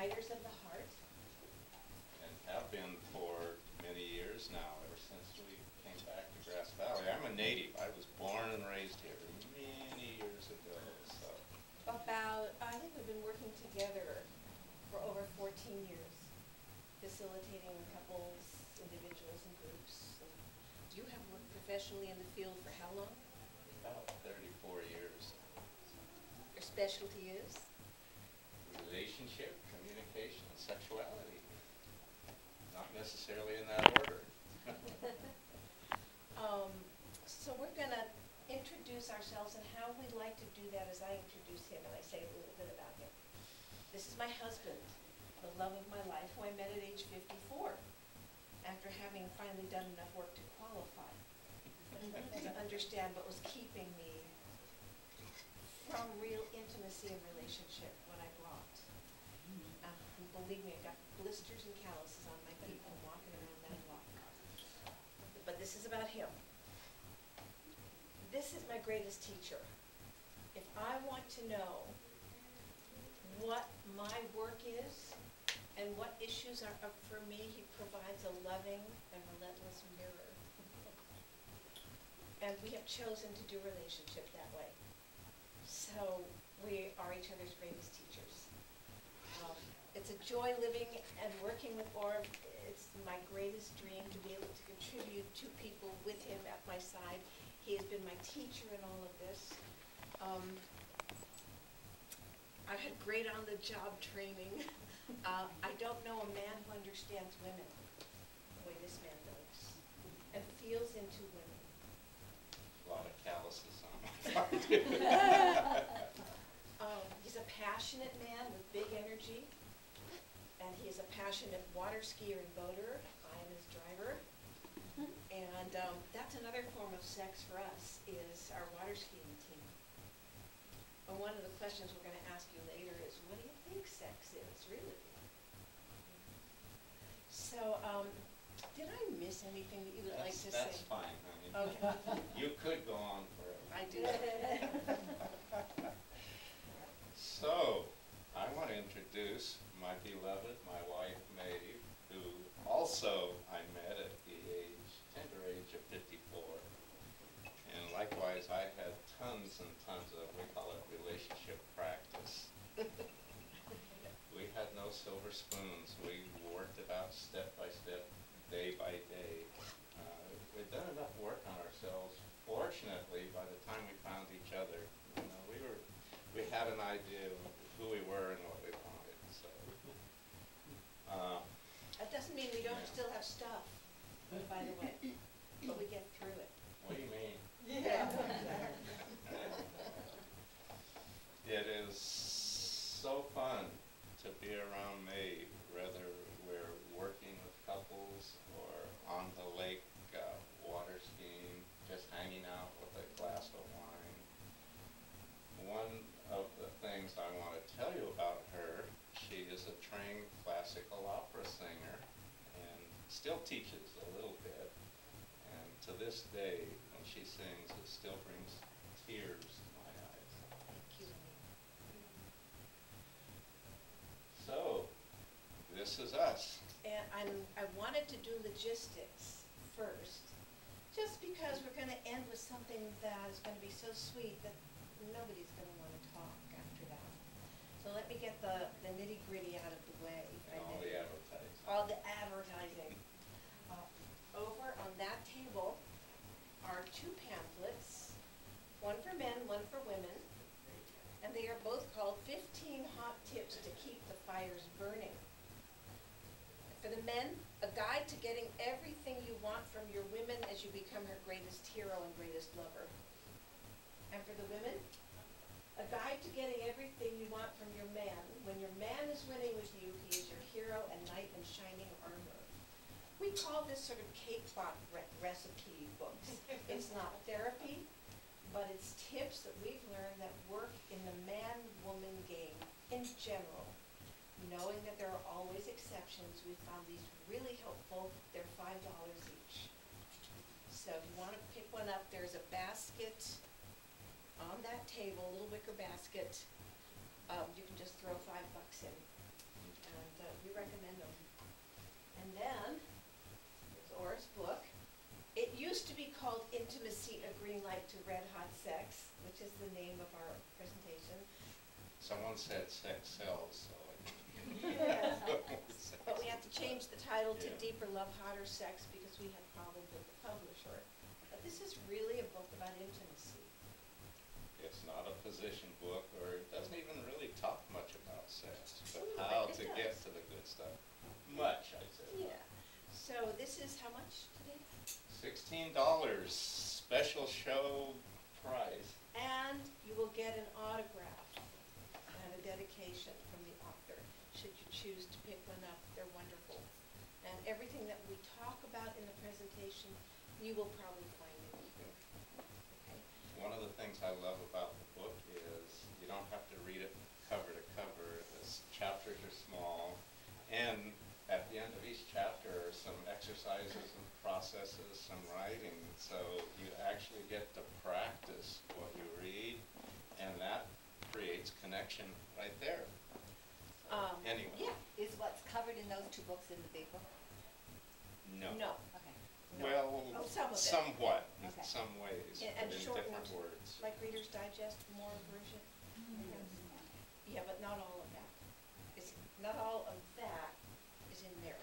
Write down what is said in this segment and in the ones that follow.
Uniters of the Heart. And have been for many years now, ever since we came back to Grass Valley. I'm a native. I was born and raised here many years ago. So I think we've been working together for over 14 years, facilitating couples, individuals, and groups. And you have worked professionally in the field for how long? about 34 years. Your specialty is? Relationship, communication, and sexuality. Not necessarily in that order. So we're going to introduce ourselves, and how we'd like to do that is I introduce him and I say a little bit about him. This is my husband, the love of my life, who I met at age 54, after having finally done enough work to qualify, to understand what was keeping me from real intimacy and relationship when I brought. And believe me, I got blisters and calluses on my feet from walking around that block. But this is about him. This is my greatest teacher. If I want to know what my work is and what issues are up for me, he provides a loving and relentless mirror. And we have chosen to do relationship that way. So we are each other's greatest teachers. It's a joy living and working with Orv. It's my greatest dream to be able to contribute to people with him at my side. He has been my teacher in all of this. I've had great on-the-job training. I don't know a man who understands women the way this man does and feels into women. A lot of calluses on my part. He's a passionate man with big energy, and he is a passionate water skier and boater. I am his driver. And that's another form of sex for us, is our water skiing team. And one of the questions we're going to ask you later is, what do you think sex is, really? So, did I miss anything that you would like to say? That's fine, honey. Okay. You could go on forever. I do. So, I want to introduce my beloved, my wife, Maeve, who also I met at the tender age of 54. And likewise, I had tons and tons of, we call it relationship practice. We had no silver spoons. We worked it out step by step, day by day. We'd done enough work on ourselves. Fortunately, by the time we found each other, you know, we had an idea of who we were and what we wanted. So That doesn't mean we don't still have stuff, by the way, but we get through it. what do you mean? Yeah. It is so fun to be around Maeve, whether we're working with couples or on the lake water skiing, just hanging out with a glass of wine. One of the things I want to tell you about her, she is a trained classical opera singer and still teaches a little bit. And to this day, when she sings, it still brings tears to my eyes. Thank you. So, this is us. And I wanted to do logistics first, just because we're going to end with something that is going to be so sweet that nobody's going to want to talk after that. So let me get the nitty-gritty out of the way. And all the advertising. All the advertising. Over on that table are two pamphlets, one for men, one for women, and they are both called 15 Hot Tips to Keep the Fires Burning. For the men, a guide to getting everything you want from your women as you become her greatest hero and greatest lover. And for the women, a guide to getting everything you want from your man. When your man is winning with you, he is your hero and knight in shining armor. We call this sort of cakewalk recipe books. It's not therapy, but it's tips that we've learned that work in the man-woman game in general. Knowing that there are always exceptions, we found these really helpful. They're $5 each. So if you want to pick one up, there's a basket on that table, a little wicker basket. You can just throw $5 in. And then, there's Orv's book. It used to be called Intimacy, A Green Light to Red Hot Sex, which is the name of our presentation. Someone said sex sells, so Yes. But we have to change the title to Yeah. Deeper Love, Hotter Sex because we had problems with the publisher. But this is really a book about intimacy. it's not a physician book, or it doesn't even really talk much about sex, but Ooh, how it to does. get to the good stuff. Much, I said. Yeah. So this is how much today? $16, special show price. And you will get an autograph and a dedication from the author, should you choose to pick one up. They're wonderful. And everything that we talk about in the presentation, you will probably find in here. Okay. One of the things I love about the book is you don't have to read it cover to cover. The chapters are small, and at the end of each chapter are some exercises and processes, some writing, so you actually get to practice what you read, and that creates connection right there. Anyway, Yeah. Is what's covered in those two books in the big book? No. Okay. No. Well, Oh, some of it. somewhat, in Okay. some ways, And but in shortened, different words. like Reader's Digest, more version. Yeah, but not all of that. It's, not all of that is in there.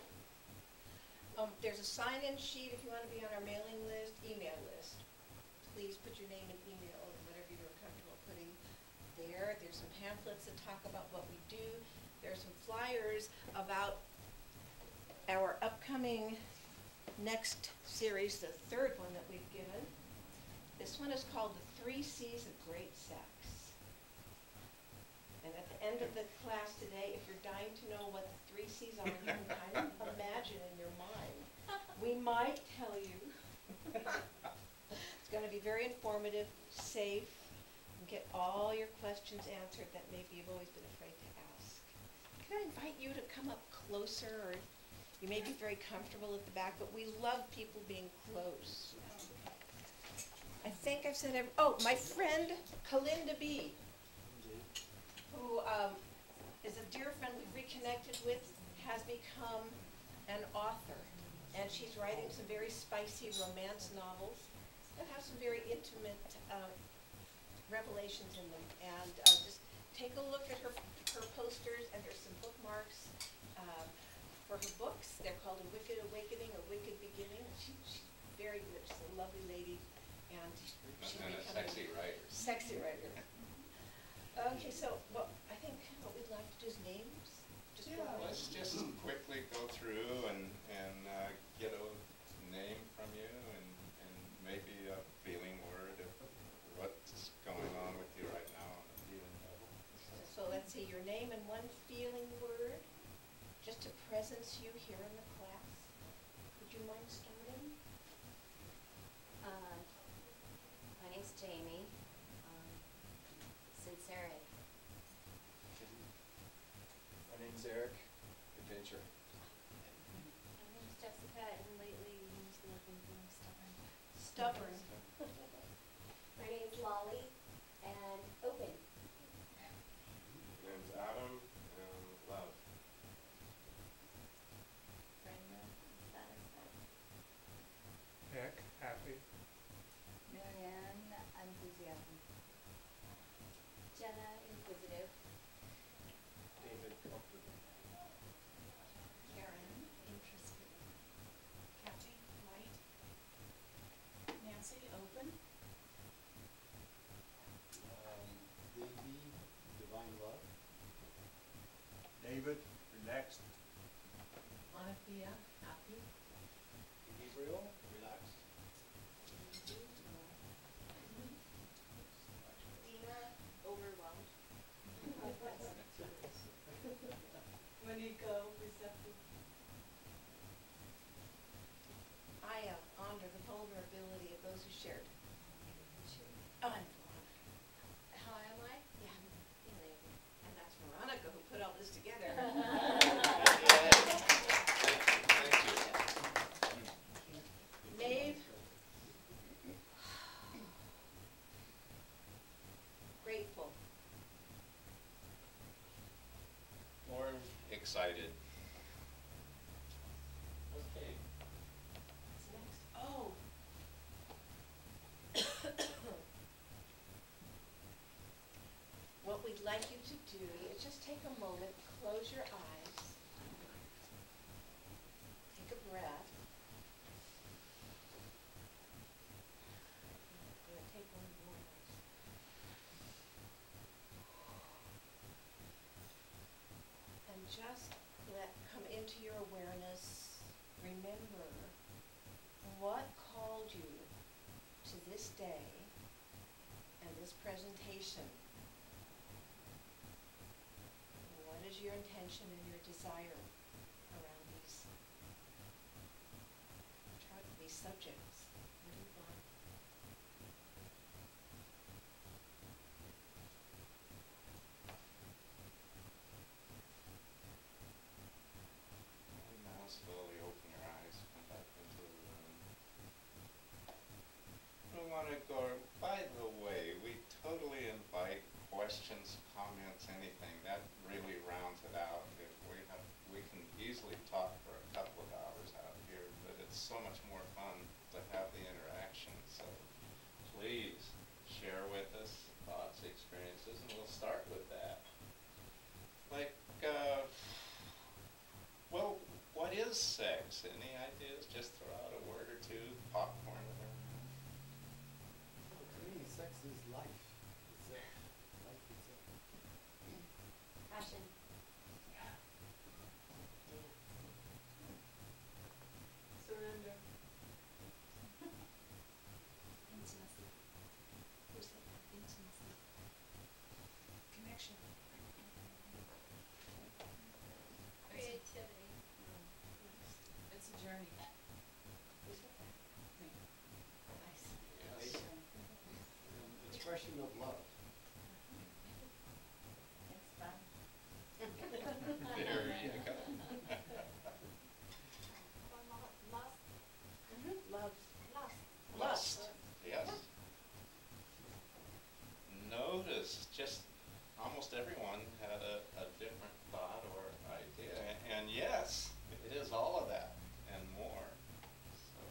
There's a sign-in sheet if you want to be on our mailing list, email list. Please put your name and email and whatever you're comfortable putting there. There's some pamphlets that talk about what we do. There's some flyers about our upcoming next series, the third one that we've given. This one is called The 3 C's of Great Sex. And at the end of the class today, if you're dying to know what the 3 C's are, you can kind of imagine in your mind. We might tell you. It's going to be very informative, safe, and get all your questions answered that maybe you've always been afraid to ask. Can I invite you to come up closer, or you may be very comfortable at the back, but we love people being close. I think I've said oh, my friend Kalinda B., who is a dear friend we've reconnected with, has become an author. And she's writing some very spicy romance novels that have some very intimate revelations in them. And just take a look at her posters, and there's some bookmarks for her books. They're called A Wicked Awakening, A Wicked Beginning. She's very good. She's a lovely lady. And she's And a becoming sexy writer. Sexy writer. Okay, so I think what we'd like to do is names. Just Yeah, go let's just quickly go through and get a name from you, and maybe a feeling word of what's going on with you right now on the feeling level. So let's see, your name and one feeling word, just to presence you here in the class. Would you mind starting? My name's Jamie. Sincere. My name's Eric. Adventure. My name's Jessica, and lately he's been looking for stubborn. Stubborn. My name's Lolly, and open. My name's Adam, and love. Brenda, satisfied. Heck, happy. Marianne, enthusiasm. Jenna, inquisitive. David, comfortable. Karen, interested. Kathy, light. Nancy, open. Davey, divine love. David, relaxed. Monica, happy. Gabriel, relaxed. Dina, overwhelmed. Monica, receptive. I honor the vulnerability of those who shared. Oh, and Veronica. How am I? Yeah, Feeling. and that's Veronica who put all this together. Thank you. Maeve. Grateful. Orv, excited. like you to do is just take a moment, close your eyes, take a breath. I'm going to take one more. And just let come into your awareness, remember what called you to this day and this presentation. What is your intention and your desire around these subjects? What do you want? And now slowly open your eyes, come back into the room. We want to go, by the way, we totally invite questions, comments, anything. That really rounds it out. If we can easily talk for a couple of hours out here, but it's so much more fun to have the interaction. So please share with us thoughts, experiences, and we'll start with that. Like, well, what is sex? Any ideas? Just throw out a word or two, popcorn or whatever. Well, to me, sex is life. It's life itself. Passion. Surrender. Intimacy. Who said that? Intimacy. Connection. Creativity. It's a journey. Who said that? Nice. Yes. An expression of love. It's fun. There you go. Lust. Love. Lust. Lust. Yes. Notice, just almost everyone had a different thought or idea. And yes, it is all of that and more. So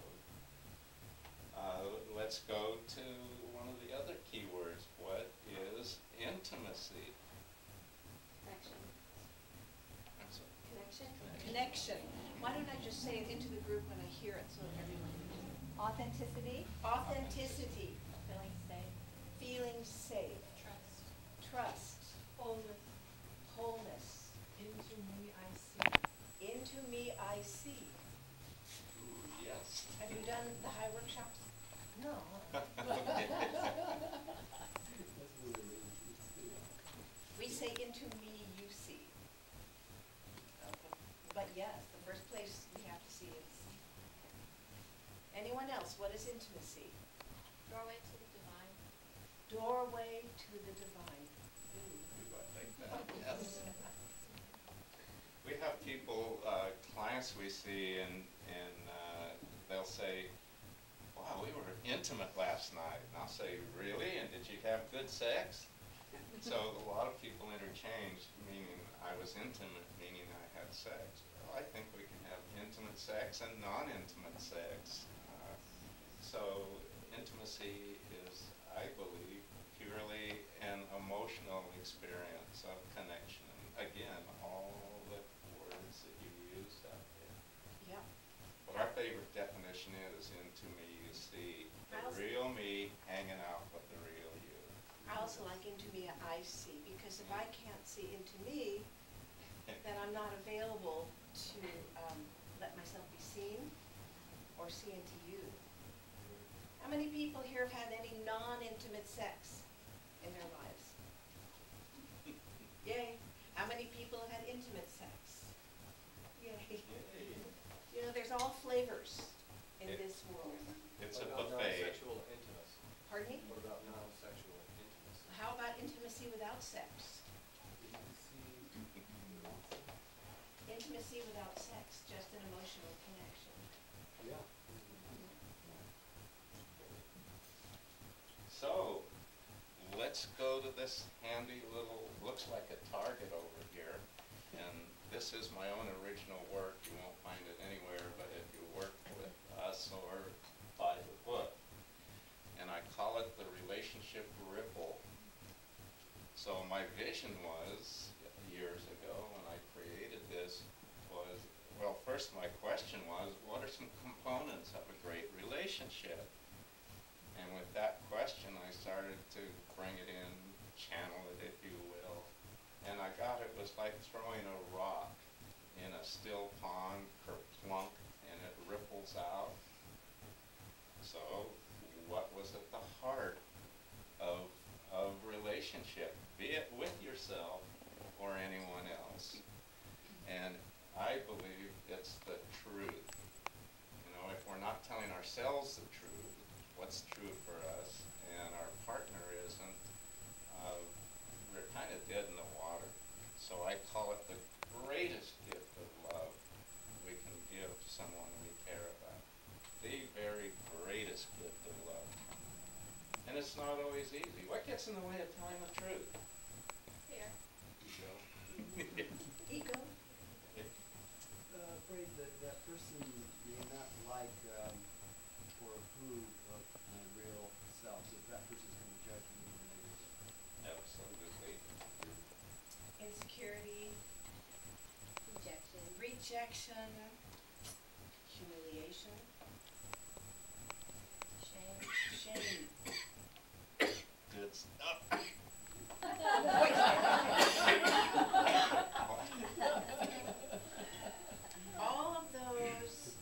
let's go to one of the other key words. What is intimacy? Connection. I'm sorry. Connection. Connection. Why don't I just say it into the group when I hear it so everyone can. Authenticity. Authenticity. Feeling safe. Feeling safe. Trust. Trust. Wholeness. Wholeness. Into me I see. Into me I see. Ooh, yes. Have you done the high workshops? No. That's what it is. We say into me you see. Okay. But yes, the first place we have to see is. Anyone else? What is intimacy? Doorway to the divine. Doorway to the divine. Ooh. Ooh, I like that. Yes. We have people, clients we see, and they'll say, wow, we were intimate last night. And I'll say, really? And did you have good sex? So a lot of people interchange, meaning I was intimate, meaning I had sex. Well, I think we can have intimate sex and non-intimate sex. So intimacy is, I believe, purely an emotional experience of connection. Again, all the words that you used out there. Yeah. But our favorite definition is into me you see the I also- real me hanging out with the real you. I also like into me I see, because if I can't see into me, then I'm not available to let myself be seen or see into you. How many people here have had any non-intimate sex in their lives? Yay. How many people have had intimate sex? Yay. You know, there's all flavors in It- this world. It's a What about buffet. non-sexual intimacy? Pardon me? What about non-sexual intimacy? How about intimacy without sex? Intimacy without sex, just an emotional connection. Yeah. So, let's go to this handy little, looks like a target over here. And this is my own original work. You won't find it anywhere, but if you work with us or by the book. And I call it the relationship ripple. So my vision was, years ago when I created this, was, well, first my question was, what are some components of a great relationship? And with that question, I started to bring it in, channel it, if you will. And I got it was like throwing a rock in a still pond, kerplunk, and it ripples out. So what was at the heart of relationship, be it with yourself or anyone else? And I believe it's the truth. You know, if we're not telling ourselves the truth, what's true for us, and our partner isn't, we're kind of dead in the water. So I call it the greatest gift of love we can give someone we care about. The very greatest gift of love. And it's not always easy. What gets in the way of telling the truth? Here. Ego? Afraid that that person may not like or approve of my real self, that that person's going to judge me negatively. Absolutely. Insecurity, Rejection. rejection, humiliation, shame. Good stuff. All of those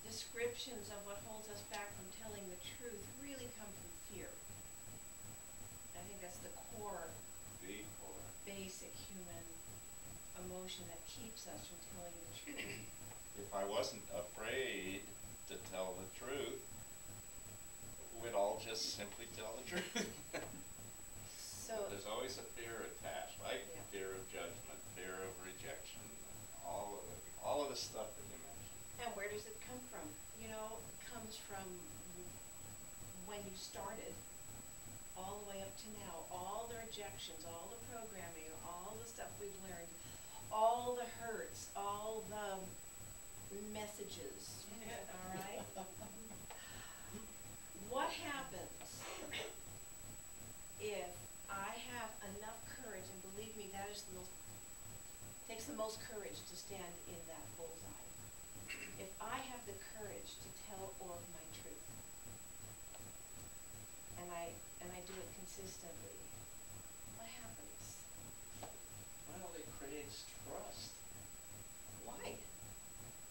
descriptions of what holds us back from telling the truth really come from fear. I think that's the core, Before. basic human emotion that keeps us from telling the truth. If I wasn't afraid to tell the truth, we'd all just simply tell the truth. So, There's always a fear attached, like Yeah. fear of judgment, fear of rejection, all of the stuff that you mentioned. and where does it come from? You know, it comes from when you started, all the way up to now, all the rejections, all the programming, all the stuff we've learned, all the hurts, all the messages, all right? What happens if I have enough courage, and believe me, that is takes the most courage to stand in that bullseye. If I have the courage to tell Orv my truth, and I do it consistently, what happens? Well, it creates trust, Why?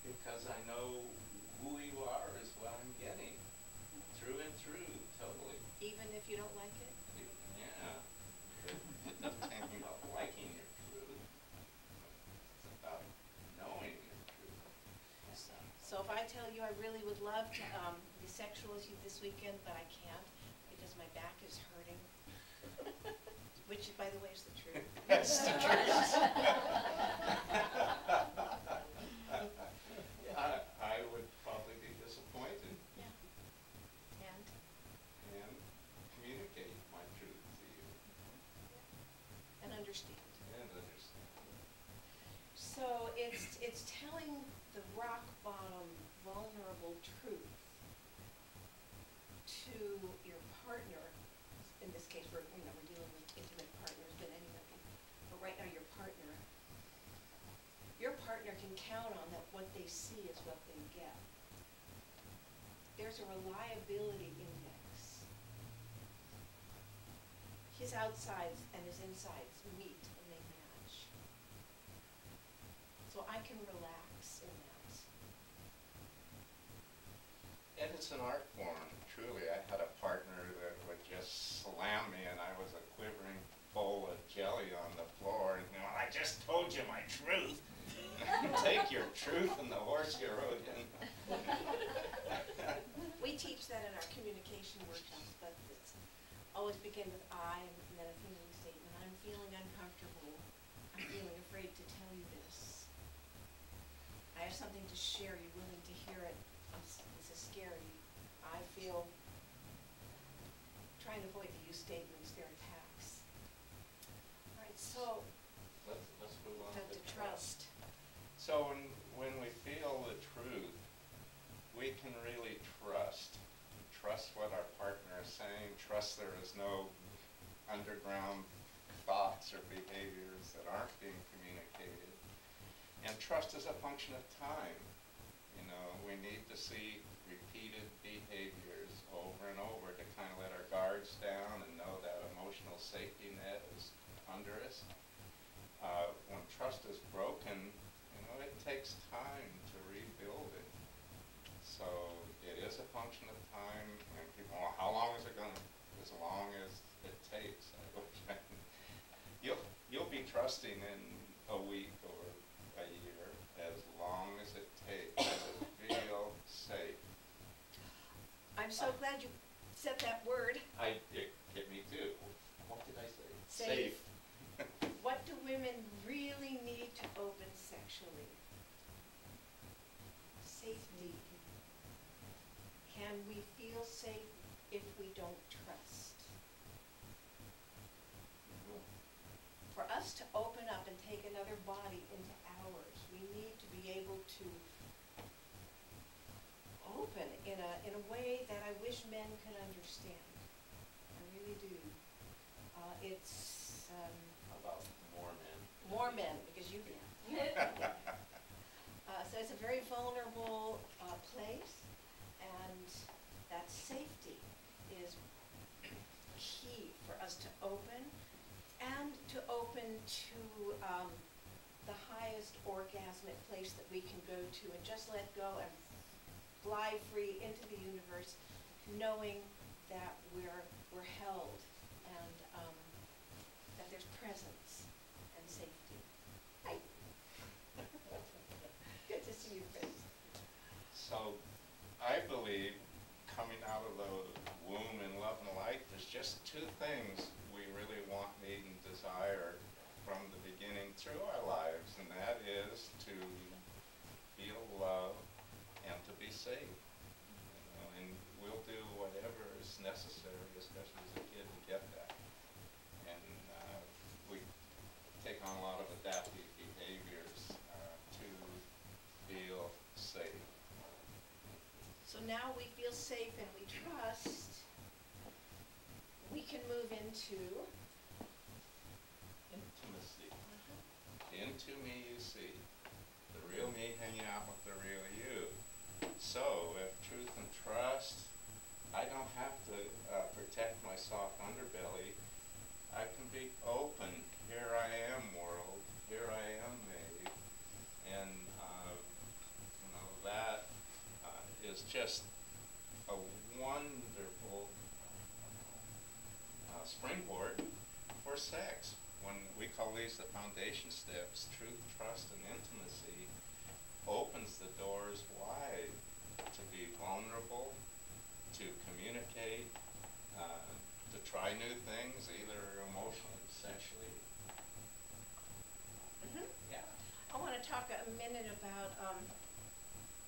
because I know who you are is what I'm getting, through and through, totally. Even if you don't like it? Yeah. It doesn't mean about liking your truth. It's about knowing your truth. So if I tell you I really would love to be sexual with you this weekend, but I can't because my back is hurting, which, by the way, is the truth. That's the truth. I would probably be disappointed And and communicate my truth to you understand. and understand. So it's telling the rock bottom, vulnerable truth to your partner. In this case, we're dealing with intimate partners, but anybody. But right now, your partner can count on that what they see is what they get. There's a reliability index. His outsides and his insides meet and they match. So I can relax in that. And it's an art form, truly. I had a partner that would just slam me and I was a quivering bowl of jelly on the floor. And, I just told you my truth. Take your truth and the horse you rode in. We teach that in our communication workshops, but it's always begin with I and then a feeling statement. I'm feeling uncomfortable. I'm feeling afraid to tell you this. I have something to share. You're willing to hear it. This is scary. I feel trying to avoid the you statements. They're attacks. All right, so Let's move on to trust. So when we feel the truth, we can really trust what our partner is saying, trust there is no underground thoughts or behaviors that aren't being communicated. And trust is a function of time. You know, we need to see repeated behaviors over and over to kind of let our guards down and know that emotional safety net is under us. When trust is broken, you know, it takes time to rebuild it. So it is a function of time. And people, well, how long is it going to? As long as it takes. You'll be trusting in a week or a year, as long as it takes to feel safe. I'm so glad you said that word. It hit me too. What did I say? Safe. What do women really need to open sexually? Safety. Can we feel safe if we don't trust? For us to open up and take another body into ours, we need to be able to open in a way that I wish men can understand. I really do. It's How about more men? more men, because you so it's a very vulnerable place, and that safety is key for us to open, and to open to the highest orgasmic place that we can go to, and just let go and fly free into the universe, knowing that we're held, and that there's presence and safety. Hi. Good to see you, Chris. So I believe coming out of the womb in love and light, there's just two things we really want, need, and desire from the beginning through our lives, and that is to feel love and to be safe. You know, and we'll do whatever is necessary, especially as a kid, to get that. And we take on a lot of adaptive behaviors to feel safe. So now we feel safe and we trust, we can move into Intimacy. Into me you see, the real me hanging out with the real you. So if truth and trust, I don't have to protect my soft underbelly. I can be open. Here I am, world. Here I am, Maeve. And you know, that is just a wonderful springboard for sex. When we call these the foundation steps, truth, trust, and intimacy opens the doors wide to be vulnerable, to communicate, to try new things, either emotionally, sexually. Yeah. I want to talk a minute about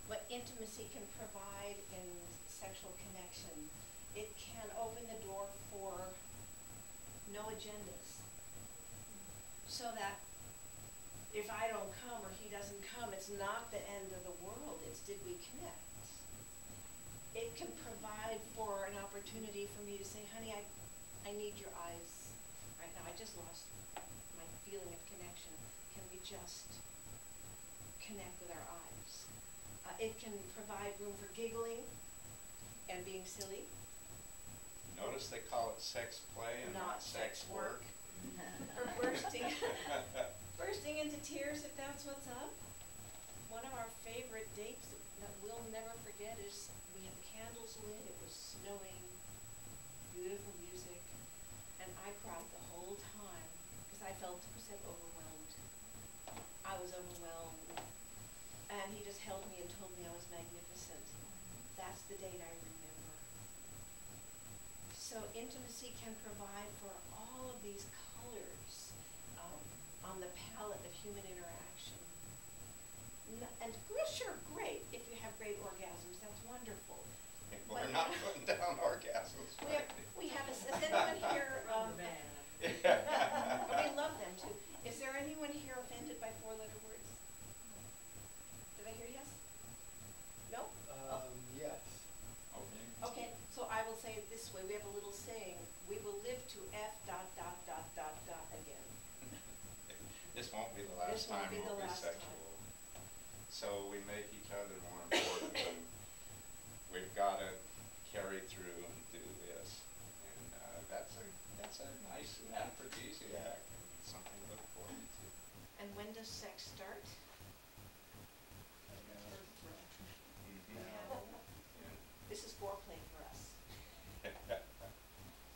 what intimacy can provide in sexual connection. It can open the door for no agendas. So that if I don't come or he doesn't come, it's not the end of the world. It's did we connect? It can provide for an opportunity for me to say, honey, I need your eyes right now. I just lost my feeling of connection. Can we just connect with our eyes? It can provide room for giggling and being silly. Notice they call it sex play and not sex work. Or bursting into tears if that's what's up. One of our favorite dates that we'll never forget is we had the candles lit, it was snowing, beautiful music, and I cried the whole time because I felt overwhelmed. I was overwhelmed. And he just held me and told me I was magnificent. That's the date I remember. So intimacy can provide for all of these colors on the palette of human interaction. And sure, great if you have great orgasms. That's wonderful. We're not putting down orgasms. We have a, is anyone here, we love them too. Is there anyone here offended by four-letter words? Did I hear yes? No? Yes. Okay. Okay, so I will say it this way. We have a little saying, we will live to F dot dot this won't be the last This won't time be we'll the be last time. sexual. So we make each other more important, and we've got to carry through and do this. And that's a nice aphrodisiac and something to look forward to. And when does sex start? Mhm. Now, This is foreplay for us.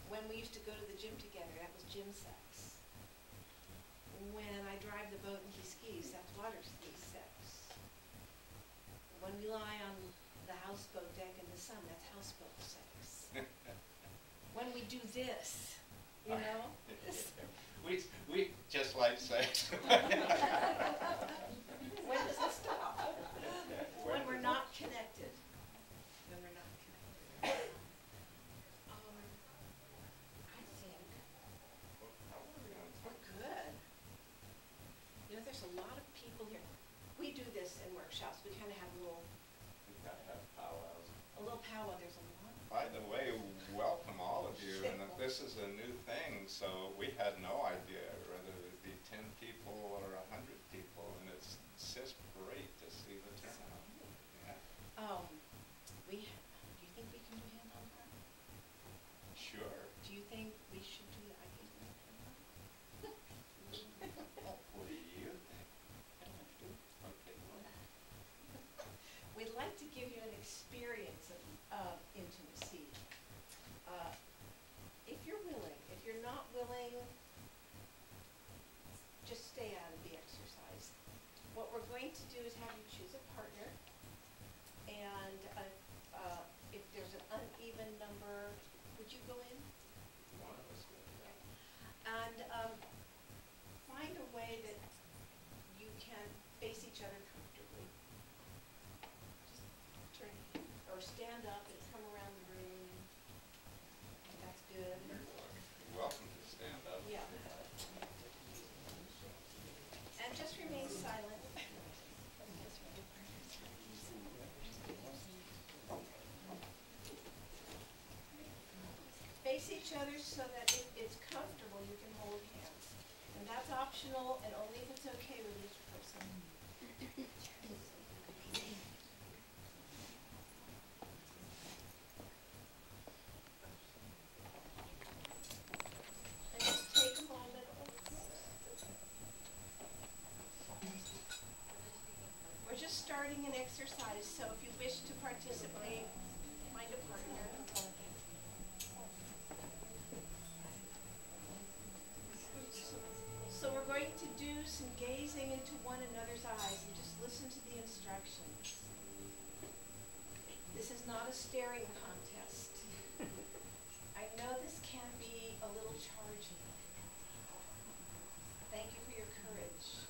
When we used to go to the gym together, that was gym sex. When I drive the boat and he skis, that's water ski sex. When we lie on the houseboat deck in the sun, that's houseboat sex. When we do this, you know? We just like sex. When does it stop? When we're not connected. When we're not connected. I think we're good. You know, there's a lot of people here. We do this in workshops. We kind of have We've got to have powwows. a little powwow. There's a lot. By the way, welcome all of you, and if this is a new thing, so we had no idea whether it'd be 10 people or 100 people, and it's just great to see the turnout. Yeah, Do you think we can do hand on heart? sure. Do you think we should do the ideas in hand on heart? What do you think? I don't have to do it. Okay, well, We'd like to give you an experience of intimacy. If you're willing, if you're not willing, just stay out of the exercise. What we're going to do is have you choose a partner, and if there's an uneven number, would you go in? one of us will, yeah. And find a way that you can face each other comfortably. Just turn, or stand up and come around the room. That's good. You're welcome to stand up. Yeah. And just remain silent. Face each other so that if it's comfortable, you can hold hands. And that's optional and only if it's okay with each person. And just take a moment. We're just starting an exercise, so if you wish to participate, find a partner. So we're going to do some gazing into one another's eyes and just listen to the instructions. This is not a staring contest. I know this can be a little charging. Thank you for your courage.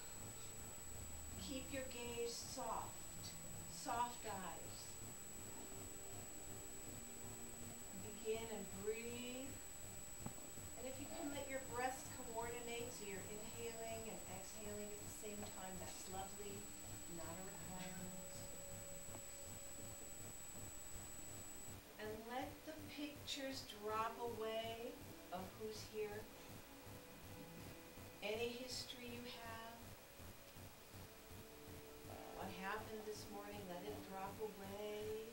Keep your gaze soft, soft eyes. Begin and breathe. And if you can let your breath coordinate so you're inhaling and exhaling at the same time, that's lovely, not a requirement. And let the pictures drop away of who's here. Any history you have. What happened this morning, let it drop away.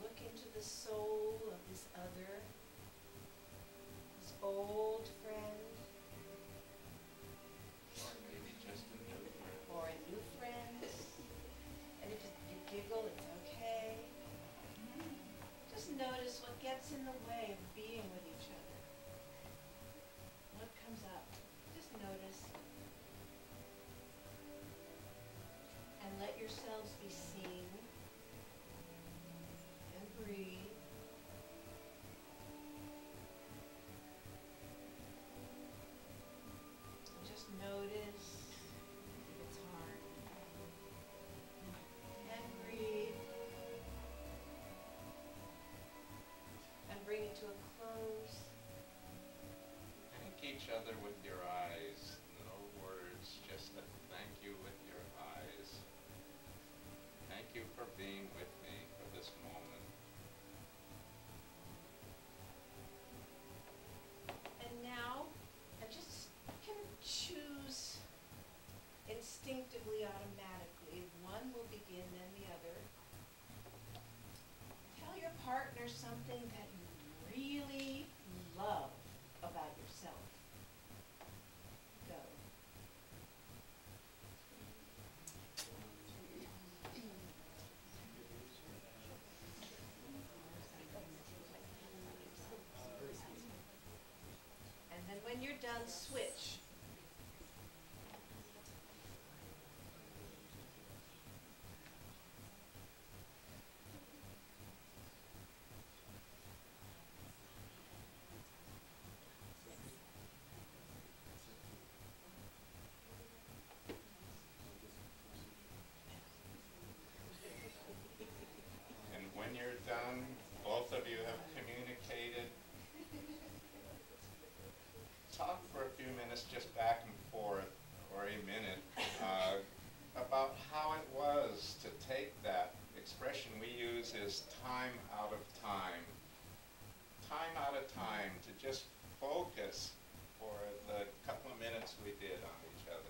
Look into the soul of this other, this old friend, Or maybe just a new friend. or a new friend. And if you giggle, it's okay. Just notice what gets in the way of being with each other. What comes up? Just notice. And let yourselves be seen. And breathe. And just notice if it's hard. And breathe. And bring it to a close. Thank each other with your eyes. No words, just a thank you with your eyes. Thank you for being with me for this moment. And now, I just kind of choose when you're done, switch. And when you're done, both of you have communicated. Talk for a few minutes, just back and forth, or a minute, about how it was to take that expression we use is time out of time. Time out of time, to just focus for the couple of minutes we did on each other.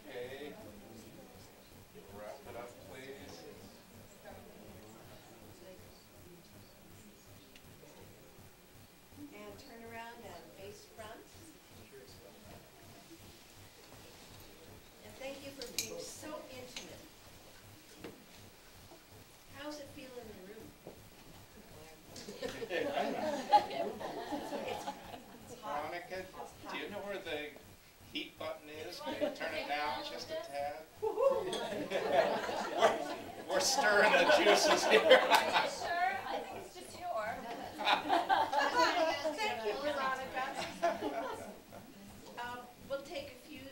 Okay. Wrap it up, please. And turn around and face front. And thank you for being so intimate. How's it feel in the room? Veronica, do you know where the heat button is? Can you turn it down just a tad? We're stirring the juices here. Are you sure? I think it's just yours. Thank you, Veronica. We'll take a few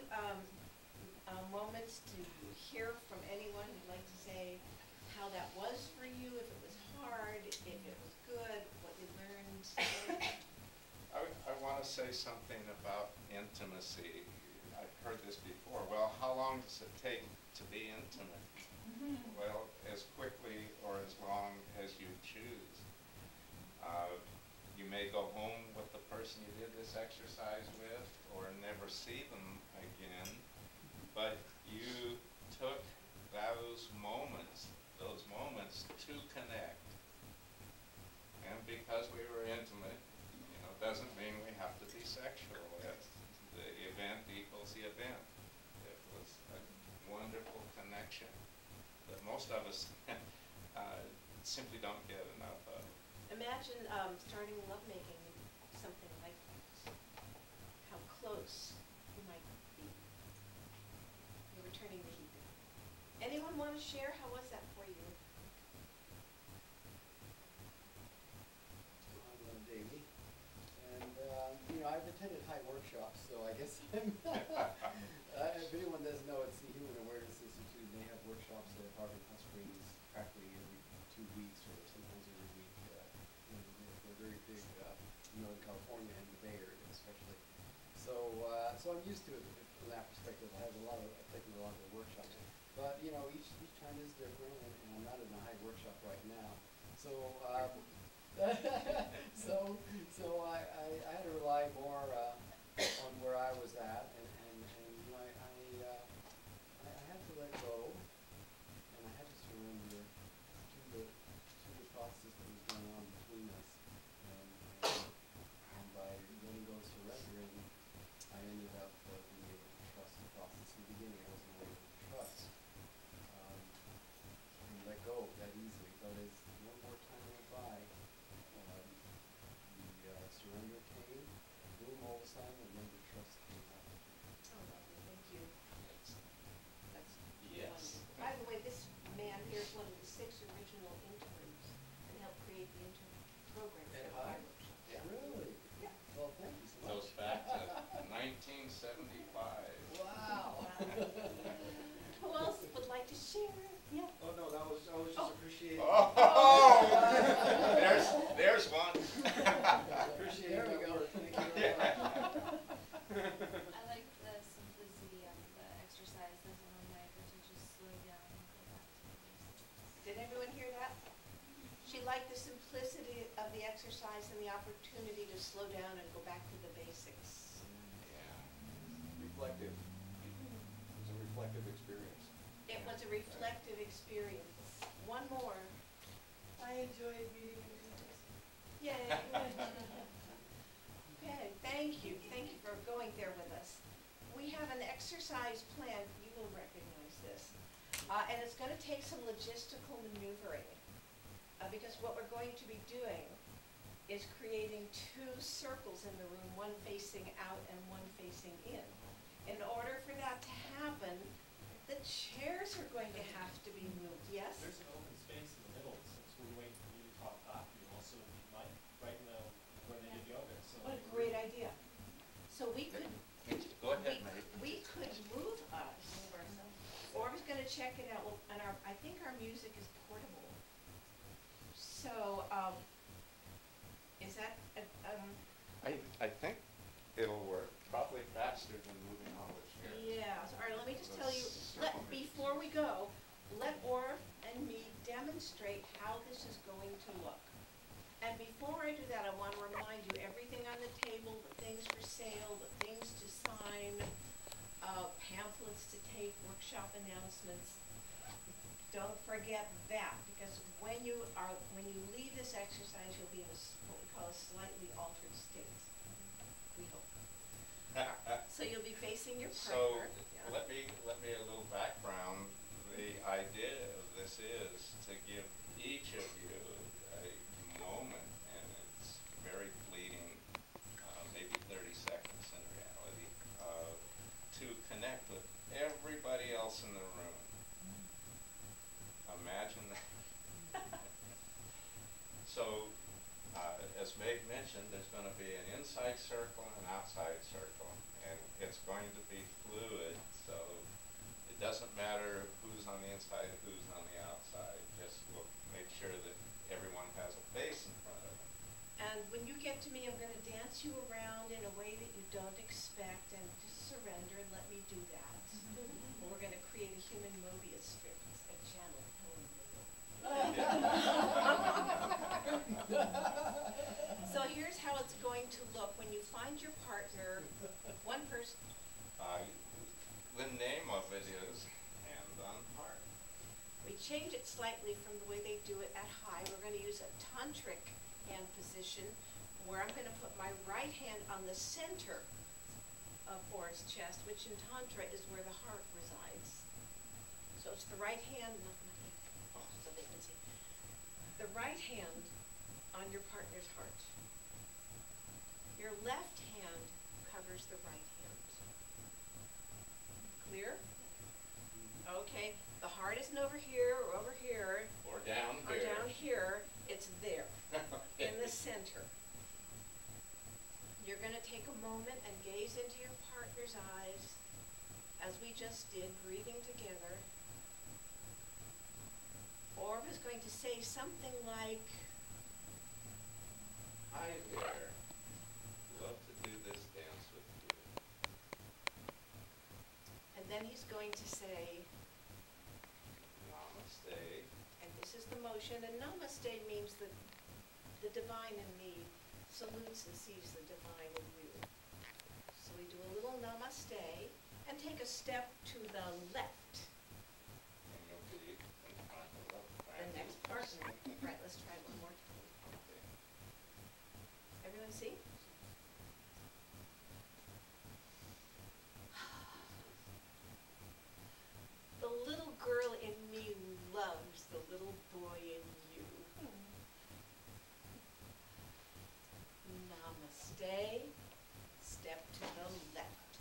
moments to hear from anyone who'd like to say how that was for you, if it was hard, if it was good, what you learned. I want to say something about intimacy. I've heard this before. Well, how long does it take to be intimate? Well, as quickly or as long as you choose. You may go home with the person you did this exercise with or never see them again, but you took those moments to connect. And because we were intimate, doesn't mean we have to be sexual. The event equals the event. It was a wonderful connection that most of us simply don't get enough of. Imagine starting lovemaking, something like that. How close you might be. You're returning the heat. Anyone want to share? How was that for you? I'm Davey, and I've attended high workshops, so I guess I'm. If anyone doesn't know, it's the Human Awareness Institute, and they have workshops at Harvard Hot Springs practically every 2 weeks or sometimes every week. They're very big in Northern California and the Bay Area especially. So I'm used to it from that perspective. I've taken a lot of the workshops, but each time is different, and I'm not in a high workshop right now. So so I had to rely more on where I was at, and I had to let go, and I had to surrender to the process that was going on between us, and by letting go, surrendering, I ended up being able to trust the process. In the beginning, I wasn't able to trust and let go that easily, but as one more time went by, the like the simplicity of the exercise and the opportunity to slow down and go back to the basics. Yeah. Reflective. It was a reflective experience. It was a reflective experience. One more. I enjoyed meeting you guys. Yay. Okay, thank you. Thank you for going there with us. We have an exercise plan. You will recognize this. And it's going to take some logistical maneuvering. Because what we're going to be doing is creating two circles in the room, one facing out and one facing in. In order for that to happen, the chairs are going to have to be moved, yes? There's an open space in the middle, since we're waiting for you to talk coffee, you also need Mike right in the, where they did yoga, so. What a great idea. So we could, Go ahead, Maeve. we could move us. Orv's gonna check it out, well, and I think our music is portable. So, is that, I think it'll work probably faster than moving all the chairs. yeah, so, all right, let me just tell you, before we go, let Orv and me demonstrate how this is going to look. And before I do that, I wanna remind you, everything on the table, the things for sale, the things to sign, pamphlets to take, workshop announcements. Don't forget that, because when you leave this exercise, you'll be in what we call a slightly altered state. We hope. So you'll be facing your So, partner. Yeah. let me a little background. The idea of this is to give each of you a moment, and it's very fleeting, maybe 30 seconds in reality, to connect with everybody else in the room. Imagine that. So, as Maeve mentioned, there's going to be an inside circle and an outside circle, and it's going to be fluid, so it doesn't matter who's on the inside and who's on the outside. Just we'll make sure that everyone has a face in front of them. And when you get to me, I'm gonna dance you around in a way that you don't expect, and just surrender and let me do that. And we're gonna create a human Mobius strip, a channel Helen Mitchell. So here's how it's going to look when you find your partner, one person. The name of it is Hand on Heart. We change it slightly from the way they do it at high. We're going to use a tantric hand position where I'm going to put my right hand on the center of Orv's chest, which in Tantra is where the heart resides. So it's the right hand, so they can see. The right hand on your partner's heart. Your left hand covers the right hand. Clear? Okay, the heart isn't over here or over here. Or down Or here. down here, it's there, in the center. You're gonna take a moment and gaze into your partner's eyes, as we just did, breathing together. Orv is going to say something like, Hi there. Love to do this dance with you. and then he's going to say, Namaste. and this is the motion, and namaste means that the divine in me salutes and sees the divine in you. So we do a little namaste, and take a step to the left. And you'll be in front of The next partner. Right, let's try it one more time. Okay. Everyone see? The little girl in me loves the little boy in you. Namaste. Step to the left.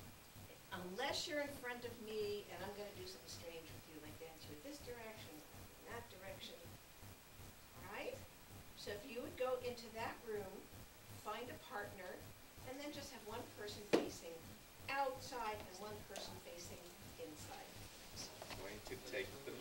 Unless you're in front of me and I'm going to do something strange with you, like dance you in this direction, in that direction. All right? So if you would go into that room, find a partner, and then just have one person facing outside and one person facing inside. Going to take the